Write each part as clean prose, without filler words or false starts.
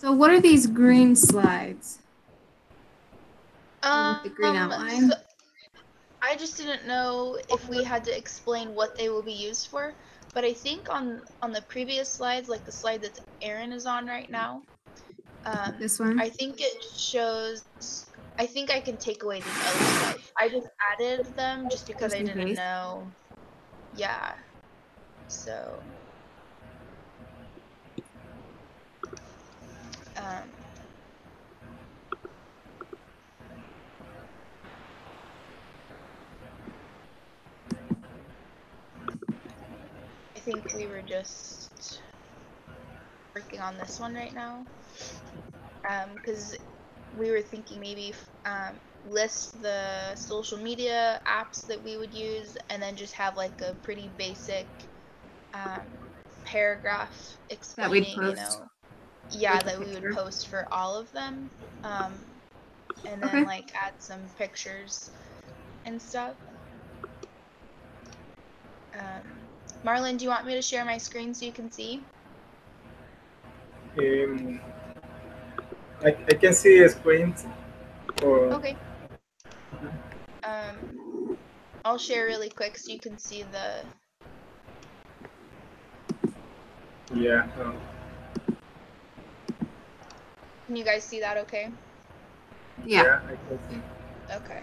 So what are these green slides with the green outline? So I just didn't know if we had to explain what they will be used for, but I think on the previous slides, like the slide that Aaron is on right now, This one? I think it shows. I think I can take away these other slides. I just added them just because Just I in didn't case. know. Yeah. So, um, I think we were just working on this one right now. Because we were thinking maybe list the social media apps that we would use and then just have like a pretty basic um, paragraph That we'd explaining, post yeah, with the that we would picture. post for all of them. Um, and then Okay. like add some pictures and stuff. Marlon, do you want me to share my screen so you can see? Um, I can see a screen or Okay. Um, I'll share really quick so you can see the. yeah. Can you guys see that okay? Yeah. Yeah, I can see. Okay.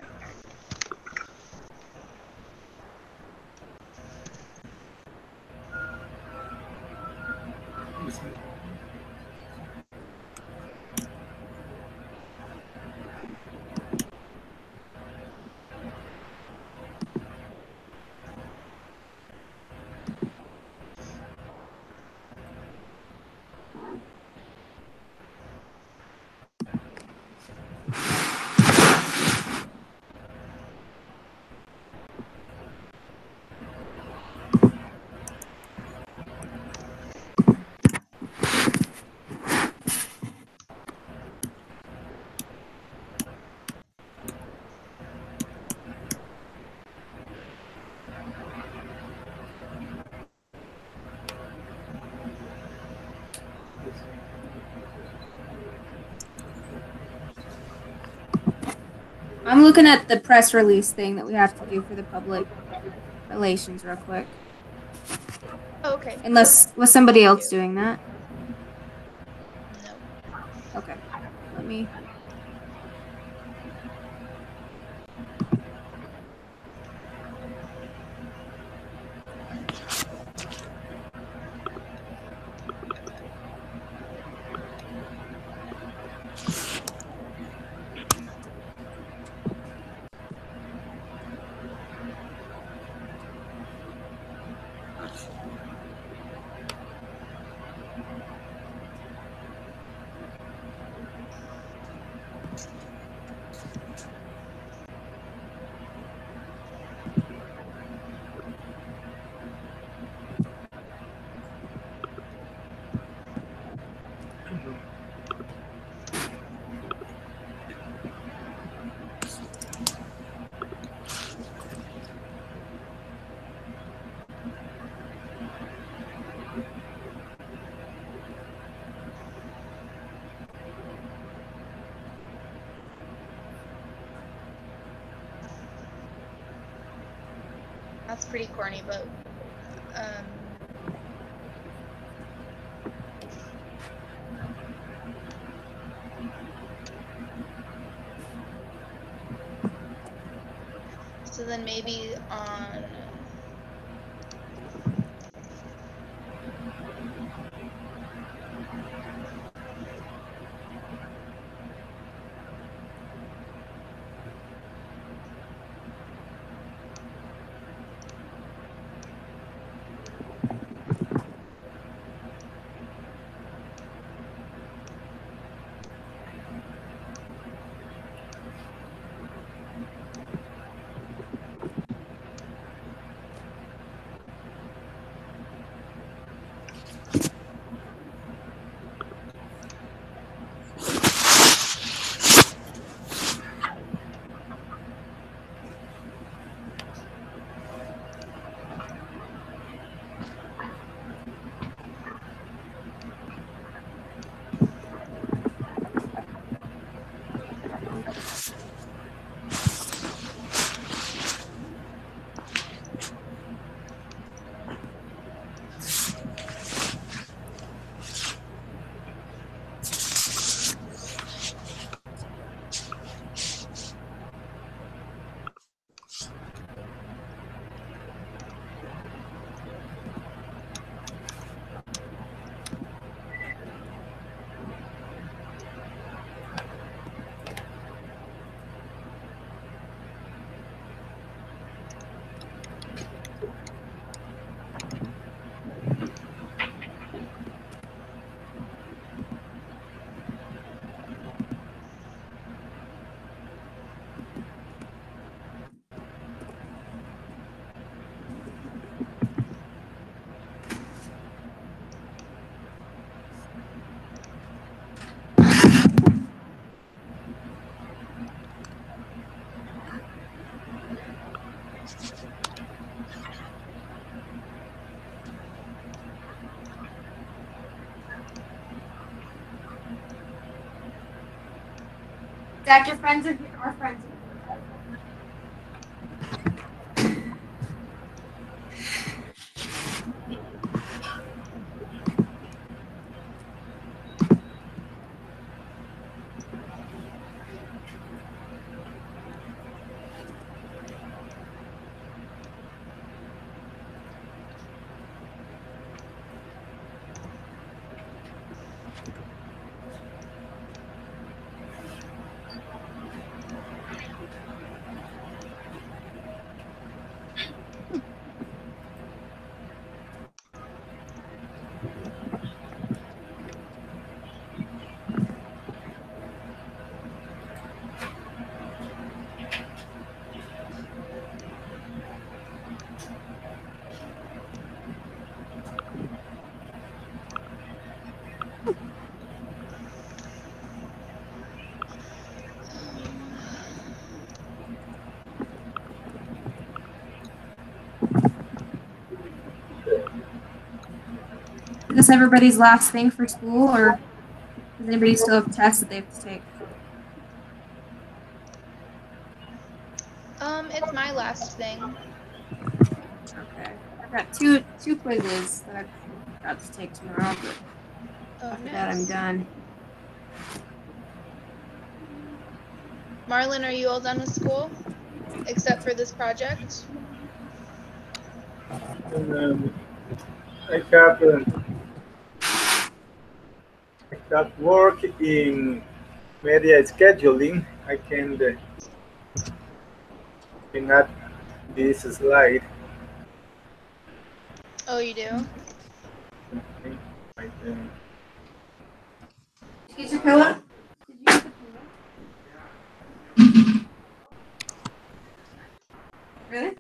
I'm looking at the press release thing that we have to do for the public relations real quick. Oh, okay. Unless was somebody Thank else you. doing that? No. Okay. Let me. That's pretty corny, but um so then maybe on Zach, your friends are our friends. Is this everybody's last thing for school, or does anybody still have tests that they have to take? It's my last thing. Okay. I've got two quizzes that I've got to take tomorrow, but Oh, after nice. that I'm done. Marlon, are you all done with school? Except for this project? I have work in media scheduling. I can add this slide. Oh, you do? I can- Did you get your pillow? Did you get the pillow? Really?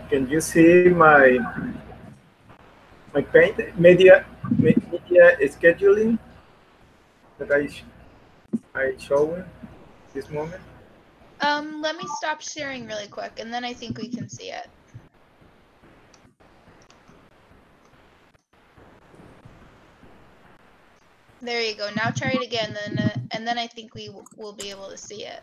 Can you see my paint media scheduling that I showing this moment? Let me stop sharing really quick, and then I think we can see it. There you go. Now try it again, and then I think we will be able to see it.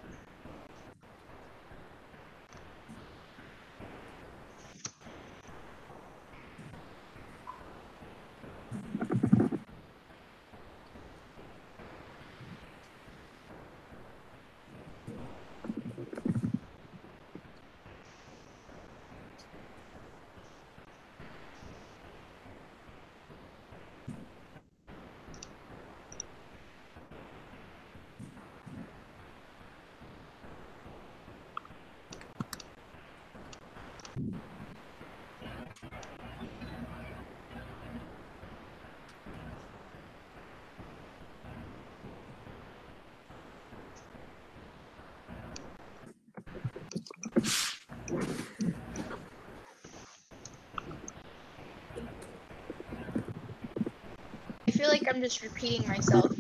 I feel like I'm just repeating myself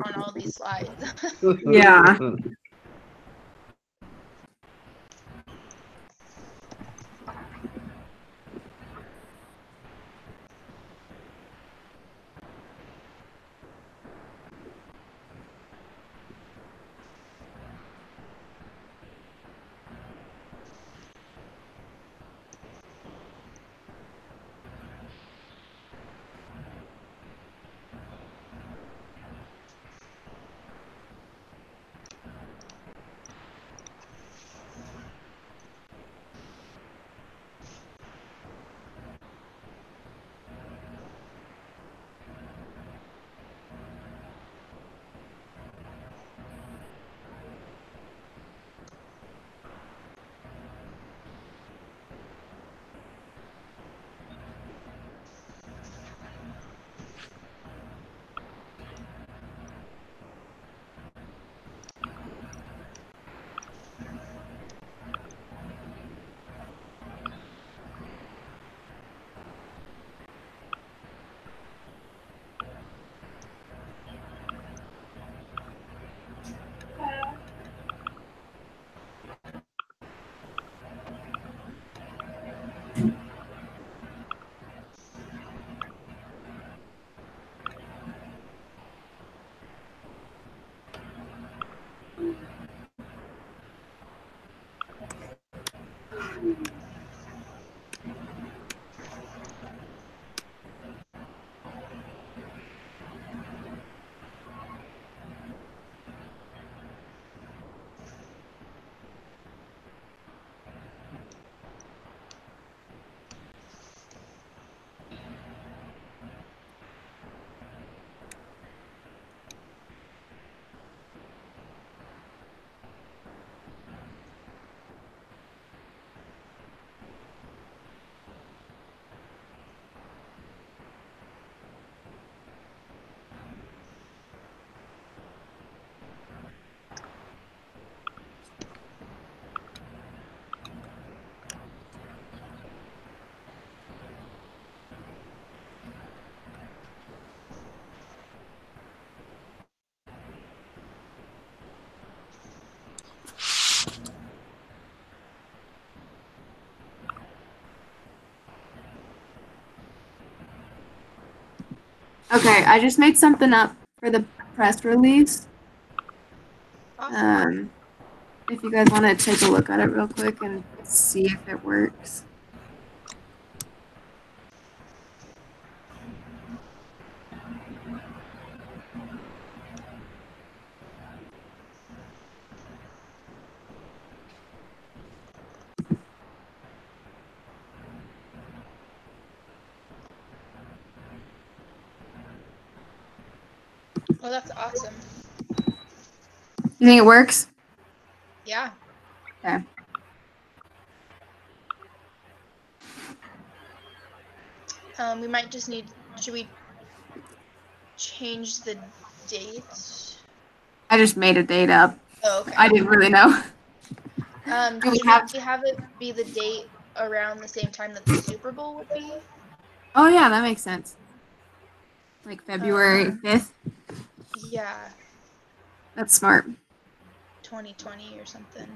on all these slides. Yeah. Okay, I just made something up for the press release. Awesome. If you guys want to take a look at it real quick and see if it works. Well, that's awesome. You think it works? Yeah. Okay. We might just need. Should we change the date? I just made a date up. Oh, okay. I didn't really know. Do we Should have? we have it be the date around the same time that the Super Bowl would be? Oh yeah, that makes sense. Like February 5th. Yeah, That's smart. 2020 or something.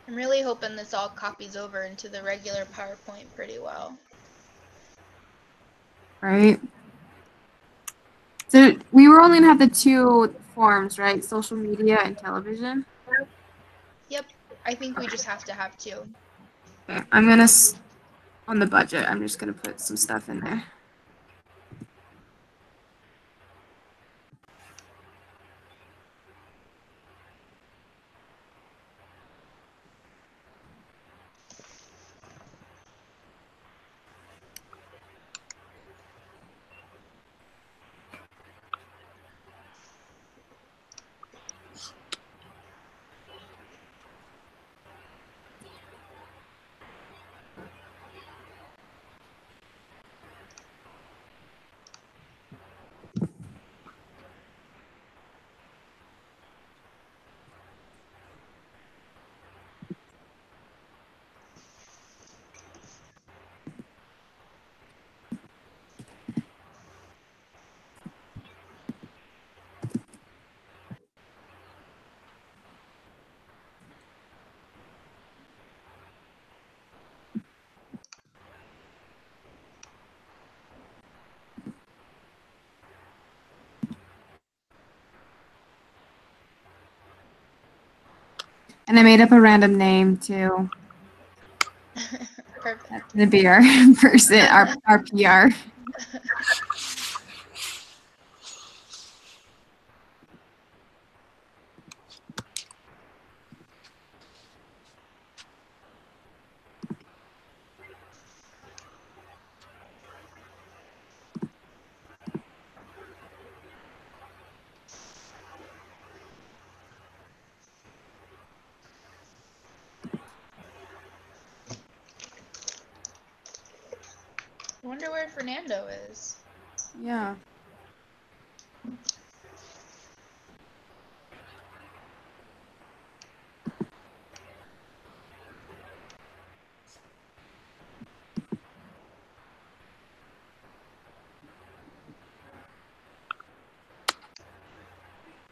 I'm really hoping this all copies over into the regular PowerPoint pretty well. Right. So we were only gonna have the two forms, right? Social media and television. Yep, I think we just have to have two. Okay, I'm gonna on the budget. I'm just gonna put some stuff in there. And I made up a random name too. Perfect. That's gonna be our person, our PR. I wonder where Fernando is. Yeah.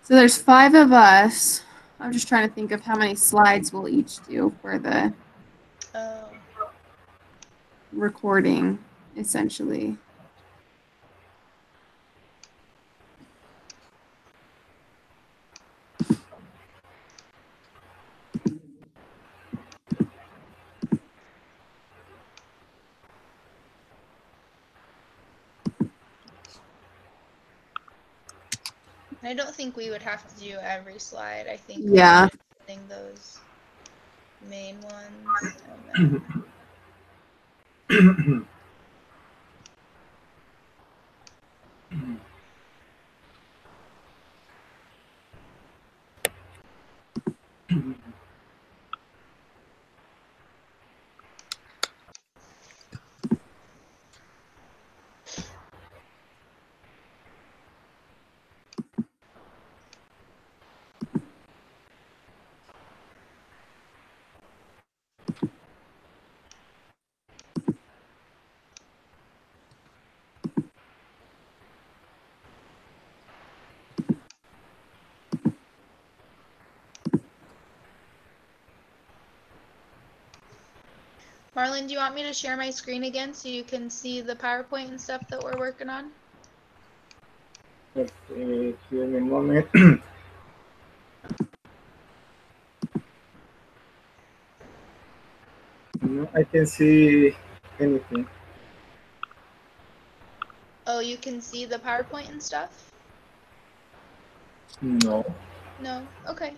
So there's 5 of us. I'm just trying to think of how many slides we'll each do for the Oh, recording, essentially. I don't think we would have to do every slide. I think Yeah. using those main ones and then Marlon, do you want me to share my screen again so you can see the PowerPoint and stuff that we're working on? Okay, give me a moment. No, I can see anything. Oh, you can see the PowerPoint and stuff? No. No? Okay.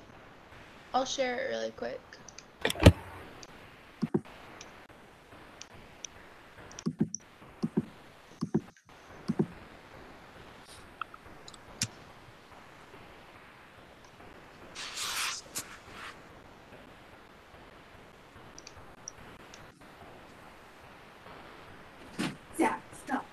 I'll share it really quick. Zach, stop.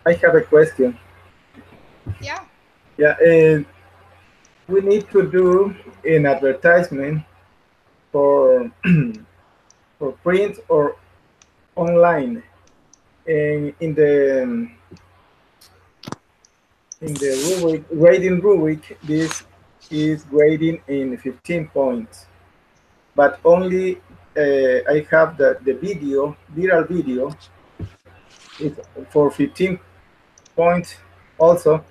I have a question. Yeah. Yeah, we need to do an advertisement for for print or online. And in the rubric, grading rubric, this is grading in 15 points, but only I have the video, viral video, is for 15 points also,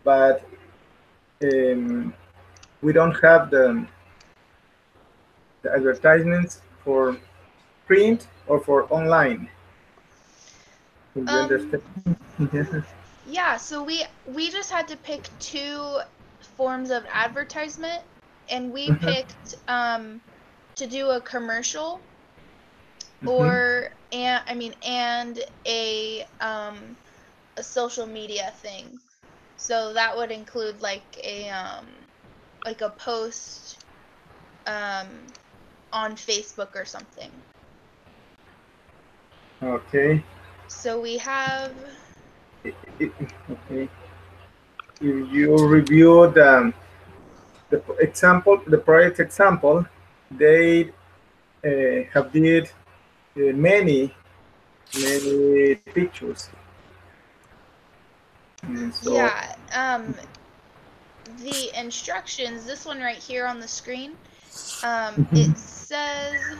but we don't have the advertisements for print or for online. Do you understand? Yeah, so we just had to pick 2 forms of advertisement, and we picked to do a commercial or and a social media thing. So that would include like a post on Facebook or something. Okay. So we have Okay. If you review the example, the project example, they have did many pictures. And so yeah, the instructions, this one right here on the screen, it says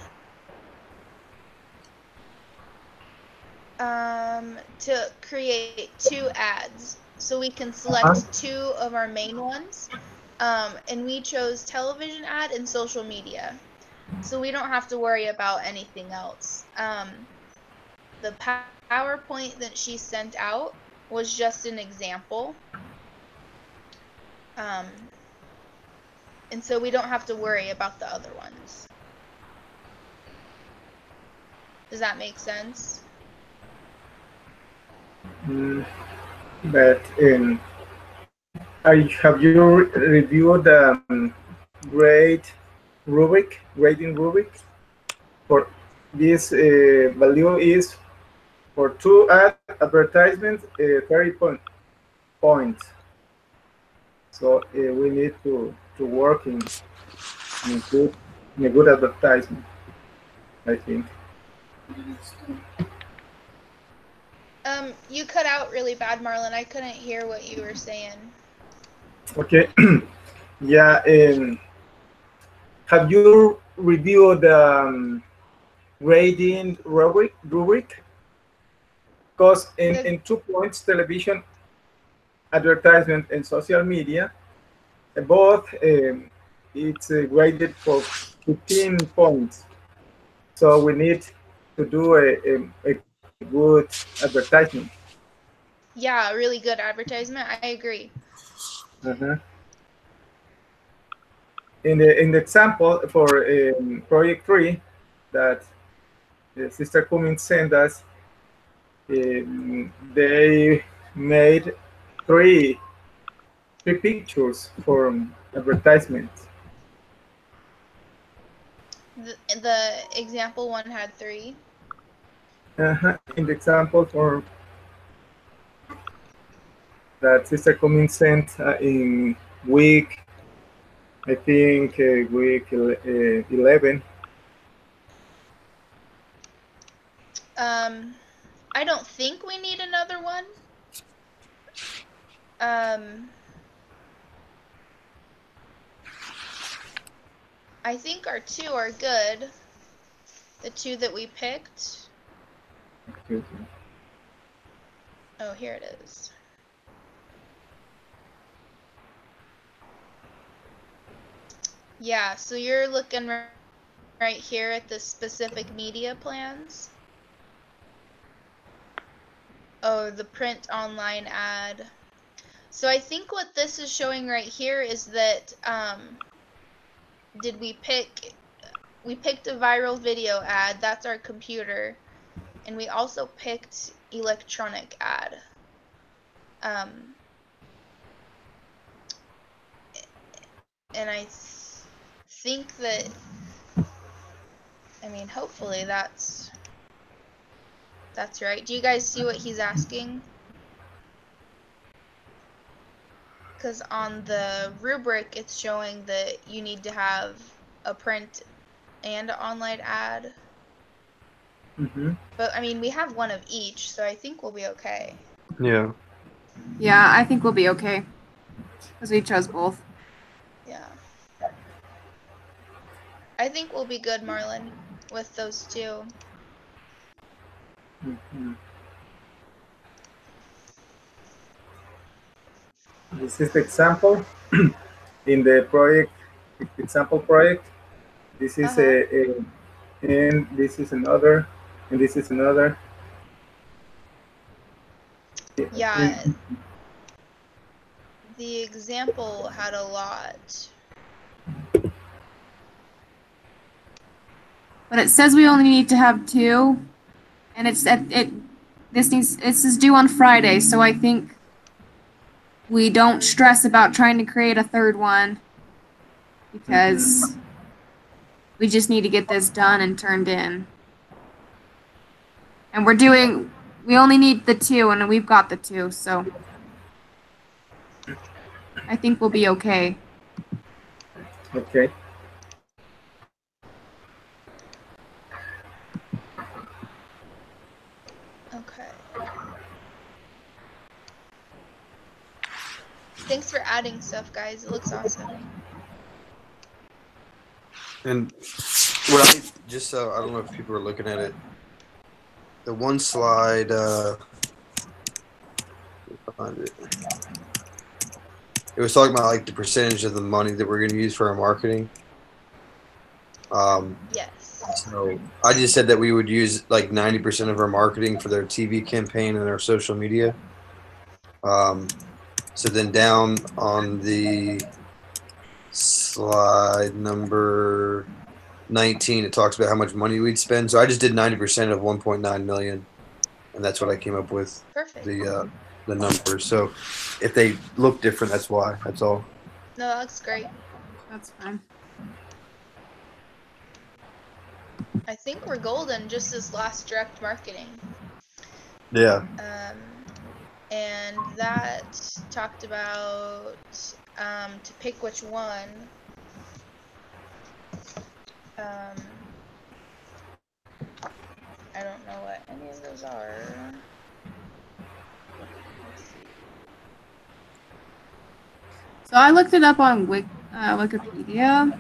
to create 2 ads. So we can select 2 of our main ones. And we chose television ad and social media. So we don't have to worry about anything else. The PowerPoint that she sent out was just an example. And so we don't have to worry about the other ones. Does that make sense? but have you reviewed grade rubric, grading rubric. For this value is for 2 ad advertisements, 30 points. So we need to work in a good advertisement, I think. You cut out really bad, Marlon. I couldn't hear what you were saying. Okay. Yeah. Have you reviewed the grading rubric? Because in 2 points, television, advertisement, and social media, both it's graded for 15 points. So we need to do a good advertisement. Yeah, really good advertisement. I agree. In the example for project 3 that Sister Cummings sent us, they made three pictures for advertisements. The example one had 3. In the example for that Sister Cummings sent in week, I think week 11. I don't think we need another one. I think our 2 are good. The 2 that we picked. Oh, here it is. Yeah, so you're looking right here at the specific media plans. Oh, the print online ad. So I think what this is showing right here is that we picked a viral video ad, that's our computer, and we also picked electronic ad. And I think that, I mean, hopefully that's right. Do you guys see what he's asking? Because on the rubric, it's showing that you need to have a print and an online ad. But, I mean, we have one of each, so I think we'll be okay. Yeah. Yeah, I think we'll be okay. Because we chose both. Yeah. I think we'll be good, Marlon, with those 2. This is the example in the project, example project. This is and this is another, and this is another. Yeah. The example had a lot. But it says we only need to have 2, and this is due on Friday, so I think we don't stress about trying to create a 3rd one because we just need to get this done and turned in. And we only need the 2, and we've got the 2, so I think we'll be okay. Okay. Okay. Thanks for adding stuff, guys. It looks awesome. And what I just I don't know if people are looking at it. The one slide, find it. It was talking about like the percentage of the money that we're going to use for our marketing. Yes. So I just said that we would use like 90% of our marketing for their TV campaign and their social media. So then down on the slide number 19, it talks about how much money we'd spend. So I just did 90% of 1.9 million, and that's what I came up with. Perfect. The numbers. So if they look different, that's why. That's all. No, that looks great. That's fine. I think we're golden just this last direct marketing. Yeah. And that talked about to pick which one. I don't know what any of those are. Let's see. So I looked it up on Wikipedia.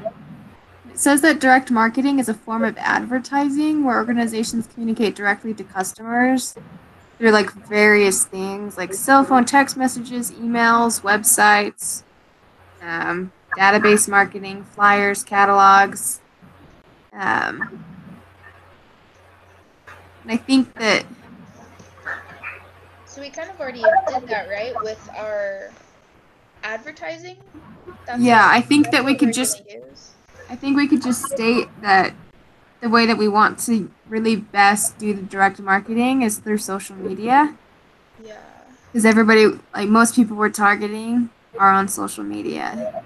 It says that direct marketing is a form of advertising where organizations communicate directly to customers through like various things like cell phone text messages, emails, websites, database marketing, flyers, catalogs. And I think that. So we kind of already did that, right, with our advertising? I think that we could just. I think we could just state that the way that we want to really best do the direct marketing is through social media. Yeah. Because everybody, like most people we're targeting, are on social media.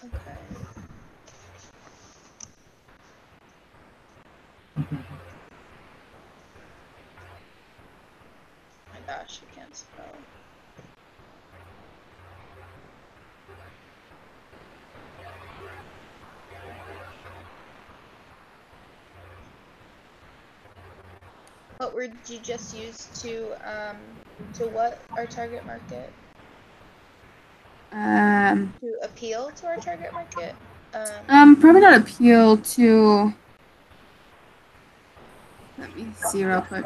Okay. My gosh, I can't spell. What word did you just use to what our target market? To appeal to our target market? Probably not appeal to. Let me see real quick.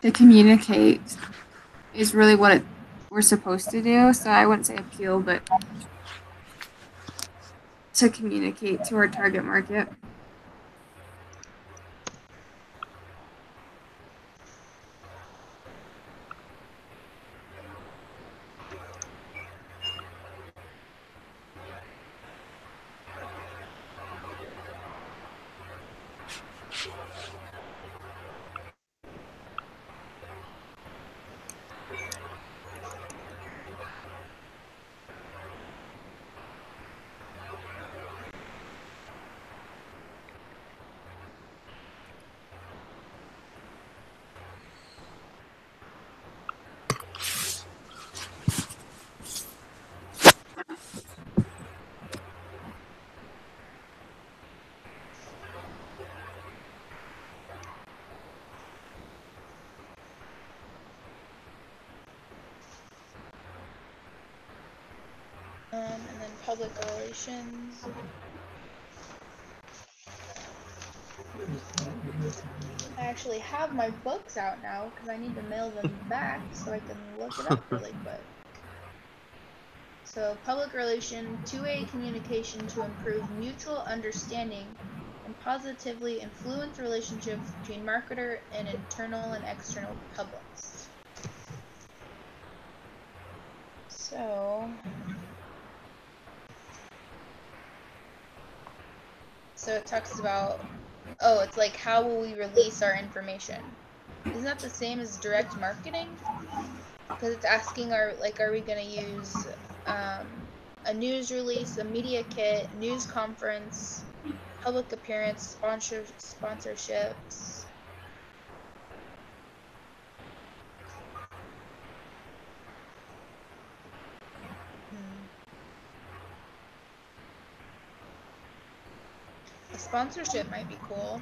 To communicate is really what we're supposed to do. So I wouldn't say appeal, but to communicate to our target market. And then public relations. I actually have my books out now because I need to mail them back so I can look it up really quick. So public relation, two-way communication to improve mutual understanding and positively influence relationships between marketer and internal and external publics. So it talks about, it's like how will we release our information? Isn't that the same as direct marketing? Because it's asking are we gonna use a news release, a media kit, news conference, public appearance, sponsorships. A sponsorship might be cool.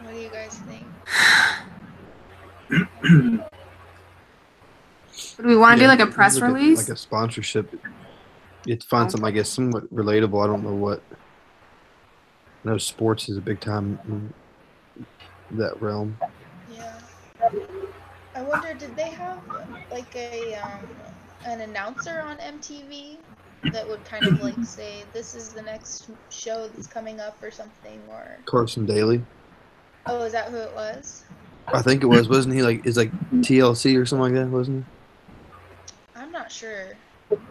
What do you guys think? Do we want to do like a press release? Like a sponsorship. You have to find something, I guess, somewhat relatable. I don't know what. I know sports is a big time in that realm. Yeah. I wonder, did they have like an announcer on MTV that would kind of like say, this is the next show that's coming up or something, or Carson Daly. Oh, is that who it was? I think it was. Wasn't he like? It's like TLC or something like that, wasn't he? I'm not sure.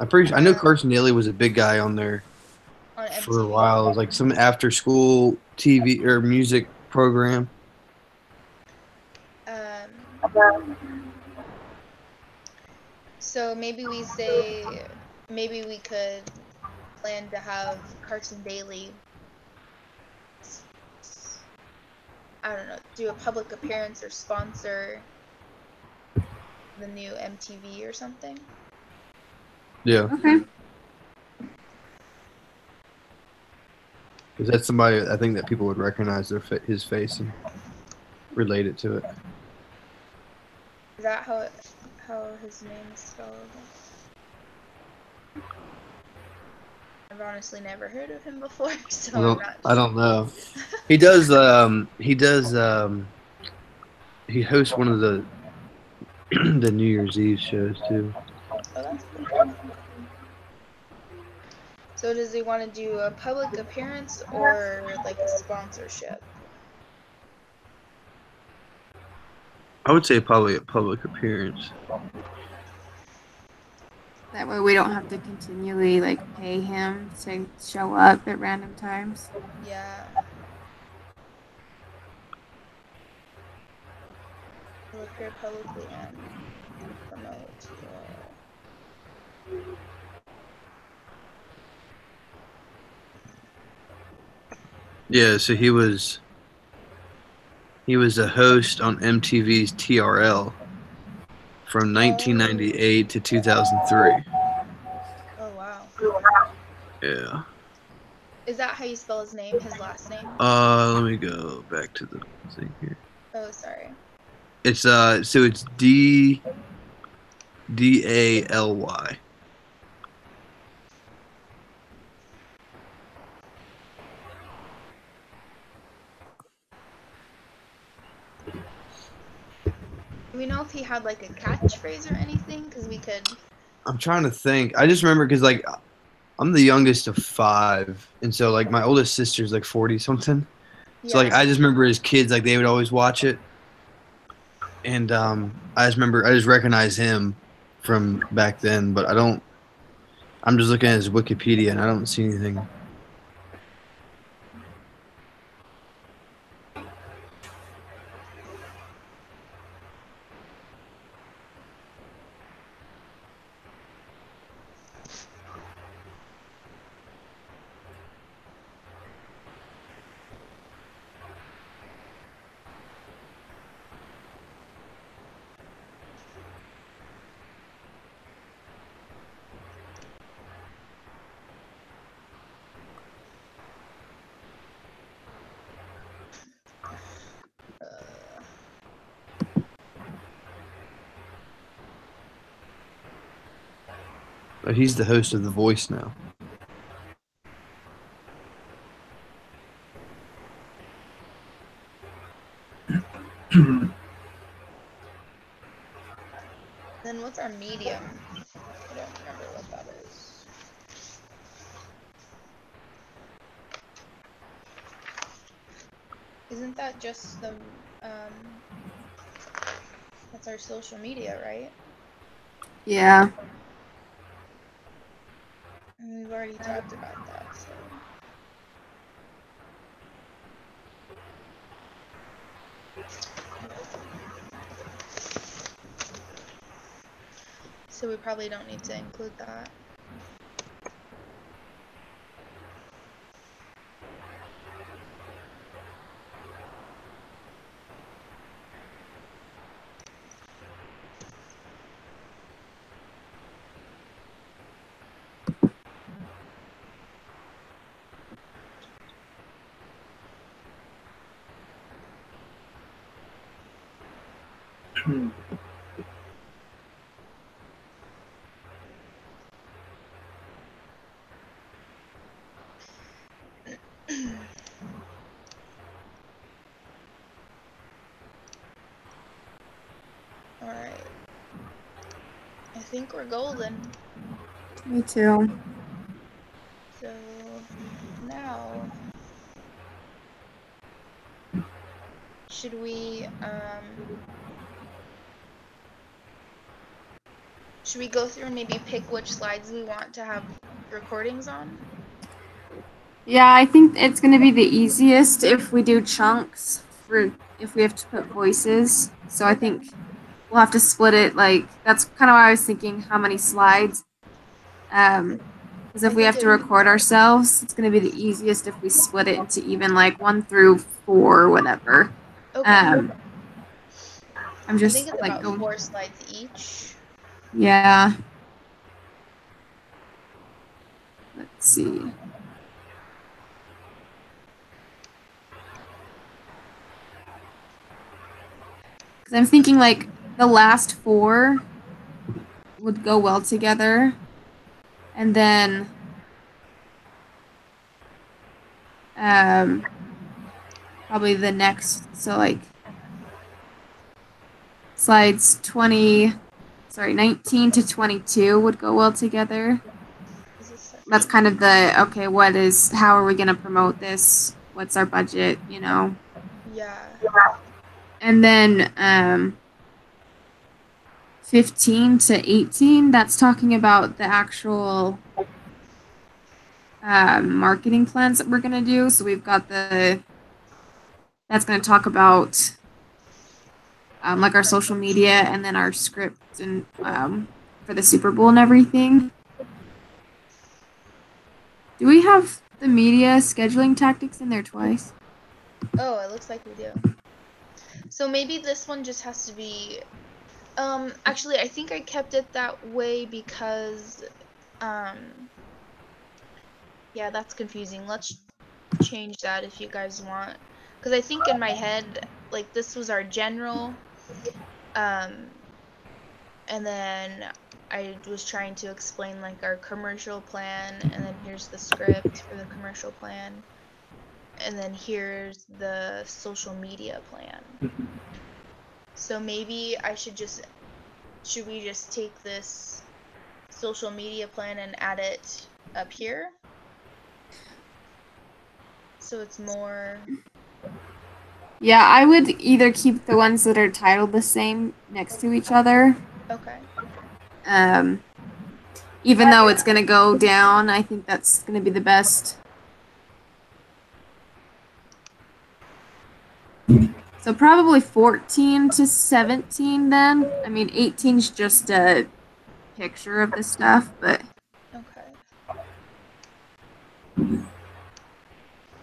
I'm pretty sure. I know Carson Daly was a big guy on there On for a MTV. while. It was like some after-school TV or music program. So maybe we could plan to have Carson Daly, I don't know, do a public appearance or sponsor the new MTV or something. Yeah, Okay. because that's somebody I think that people would recognize his face and relate it to it. Is that how his name is spelled? I've honestly never heard of him before, so I don't know. He does. He hosts one of the the New Year's Eve shows too. Oh, that's cool. So does he want to do a public appearance or like a sponsorship? I would say probably a public appearance. That way we don't have to continually like pay him to show up at random times. Yeah. He'll appear publicly and promote. Yeah, so he was a host on MTV's TRL from 1998 to 2003. Oh wow. Yeah. Is that how you spell his name? His last name? Let me go back to the thing here. Oh, sorry. It's so it's Daly. Do we know if he had like a catchphrase or anything? Because we could. I'm trying to think. I just remember because like I'm the youngest of 5, and so like my oldest sister's like 40 something. Yeah. So like I just remember as kids like they would always watch it, and I just recognize him from back then, but I don't. I'm just looking at his Wikipedia and I don't see anything. But he's the host of The Voice now. Then what's our medium? I don't remember what that is. Isn't that just the that's our social media, right? Yeah. And we've already talked about that, so. So we probably don't need to include that. Alright. I think we're golden. Me too. So now should we go through and maybe pick which slides we want to have recordings on? Yeah, I think it's going to be the easiest if we do chunks for if we have to put voices. So I think we'll have to split it. Like that's kind of why I was thinking how many slides. Because if we have to record ourselves, it's going to be the easiest if we split it into even like 1 through 4 or whatever. Okay. I'm I just think it's like about going. 4 slides each. Yeah. Let's see. Because I'm thinking like the last 4 would go well together. And then probably the next, so like slides 19 to 22 would go well together. That's kind of the, okay, how are we going to promote this? What's our budget, you know? Yeah. And then 15 to 18, that's talking about the actual marketing plans that we're going to do. So we've got that's going to talk about like our social media and then our script and for the Super Bowl and everything. Do we have the media scheduling tactics in there twice? Oh, it looks like we do. So maybe this one just has to be. Actually, I think I kept it that way because, yeah, that's confusing. Let's change that if you guys want. Because I think in my head, like, this was our general, and then I was trying to explain, like, our commercial plan, and then here's the script for the commercial plan, and then here's the social media plan. So maybe should we just take this social media plan and add it up here? So it's more. Yeah, I would either keep the ones that are titled the same next to each other. Okay. Even though it's going to go down, I think that's going to be the best. So probably 14 to 17 then. I mean, 18 is just a picture of the stuff, but. Okay.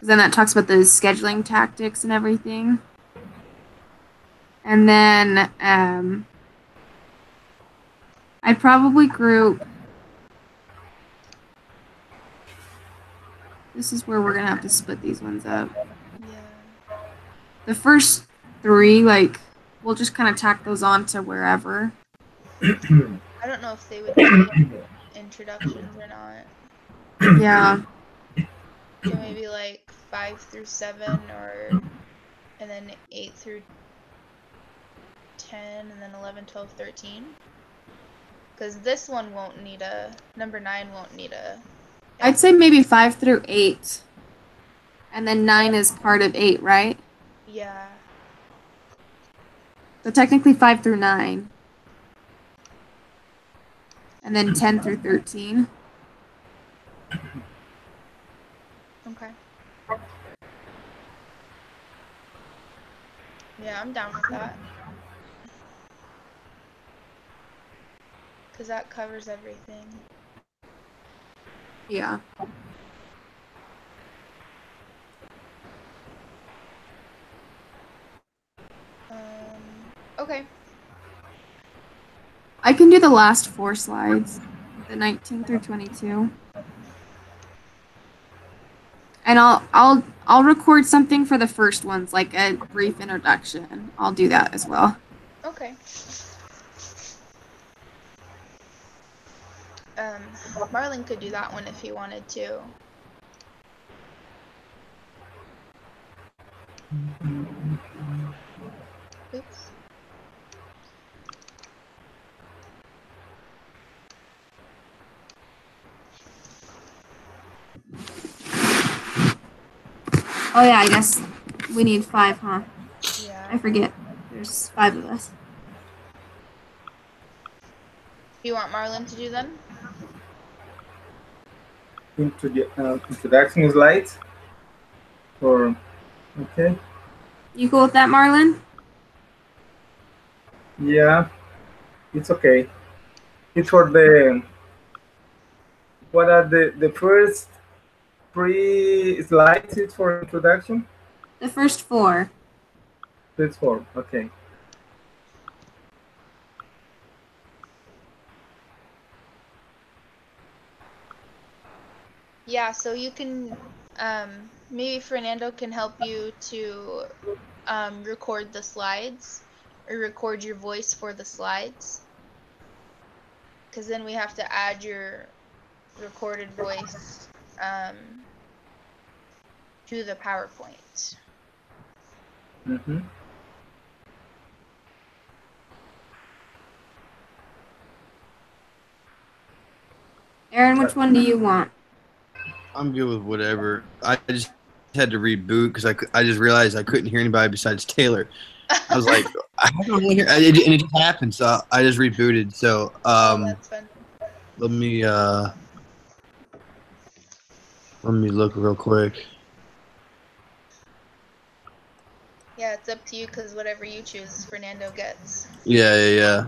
Then that talks about the scheduling tactics and everything. And then I'd probably group. This is where we're going to have to split these ones up. Yeah. The first 3, like, we'll just kind of tack those on to wherever. I don't know if they would be introductions or not. Yeah. So maybe like 5 through 7 and then 8 through 10 and then 11, 12, 13. Because this one won't need number 9 won't need a. I'd say maybe 5 through 8. And then 9 is part of 8, right? Yeah. So technically 5 through 9. And then 10 through 13. Okay. Yeah, I'm down with that. Because that covers everything. Yeah. Okay. I can do the last 4 slides, the 19 through 22. And I'll record something for the first ones, like a brief introduction. I'll do that as well. Okay. Marlon could do that one if he wanted to. Oops. Oh yeah, I guess we need 5, huh? Yeah. I forget. There's 5 of us. Do you want Marlon to do them? Introduction slides. Or okay. You cool with that, Marlon? Yeah. It's okay. It's for the, what are the first three slides? It's for introduction. The first four. It's for, okay. Yeah, so you can, maybe Fernando can help you to record the slides or record your voice for the slides. Because then we have to add your recorded voice to the PowerPoint. Mm-hmm. Aaron, which one do you want? I'm good with whatever. I just had to reboot because I just realized I couldn't hear anybody besides Taylor. I was like, I don't hear, and it just happened, so I just rebooted. So That's fun. let me look real quick. Yeah, it's up to you because whatever you choose, Fernando gets. Yeah.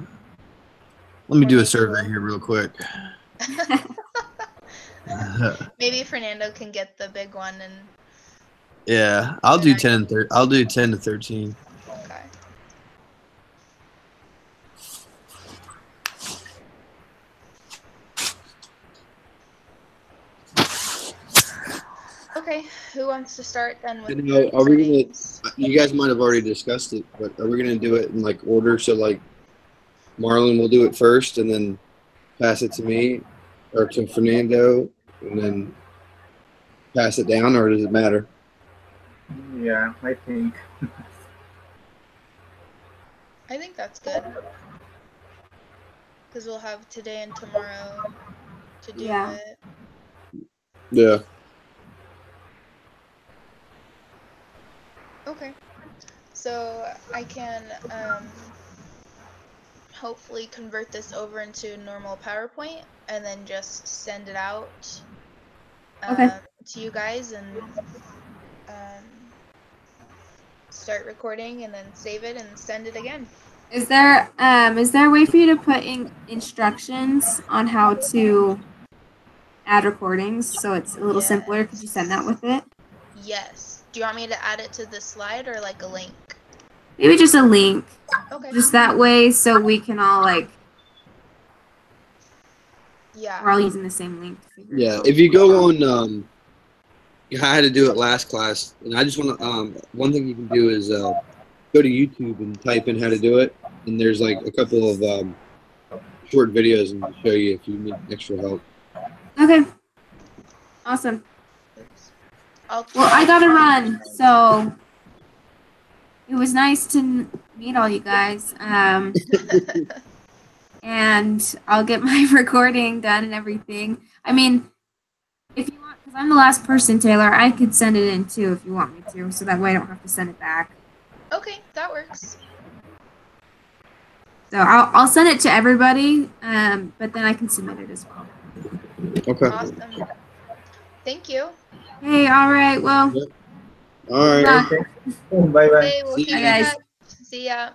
Let me Or do a maybe survey we'll- here real quick. Maybe Fernando can get the big one and Yeah, I'll do 10 and 13. I'll do 10 to 13. okay. Okay, who wants to start then with the Are we names? gonna? You guys might have already discussed it, but are we gonna do it in like order? So like, Marlon will do it first, and then pass it to me, or to Fernando, and then pass it down, or does it matter? Yeah, I think. I think that's good. Because we'll have today and tomorrow to do Yeah. it. Yeah. Okay. So I can hopefully convert this over into normal PowerPoint and then just send it out Okay. to you guys and start recording and then save it and send it again. Is there a way for you to put in instructions on how to add recordings so it's a little simpler? Could you send that with it? Yes. Do you want me to add it to the slide or like a link? Maybe just a link. Okay. Just that way so we can all like Yeah. we're all using the same link to figure it Yeah. out. If you go on, I had to do it last class, and I just want to. One thing you can do is go to YouTube and type in how to do it, and there's like a couple of short videos and show you if you need extra help. Okay. Awesome. Oops. Well, I gotta run, so it was nice to meet all you guys. And I'll get my recording done and everything. I mean, if you want, because I'm the last person, Taylor, I could send it in too if you want me to, so that way I don't have to send it back. Okay, that works. So I'll send it to everybody, but then I can submit it as well. Okay. Awesome. Thank you. Hey, all right, well. All right. Bye. Bye bye. Okay, we'll See keep you in guys. touch. See ya.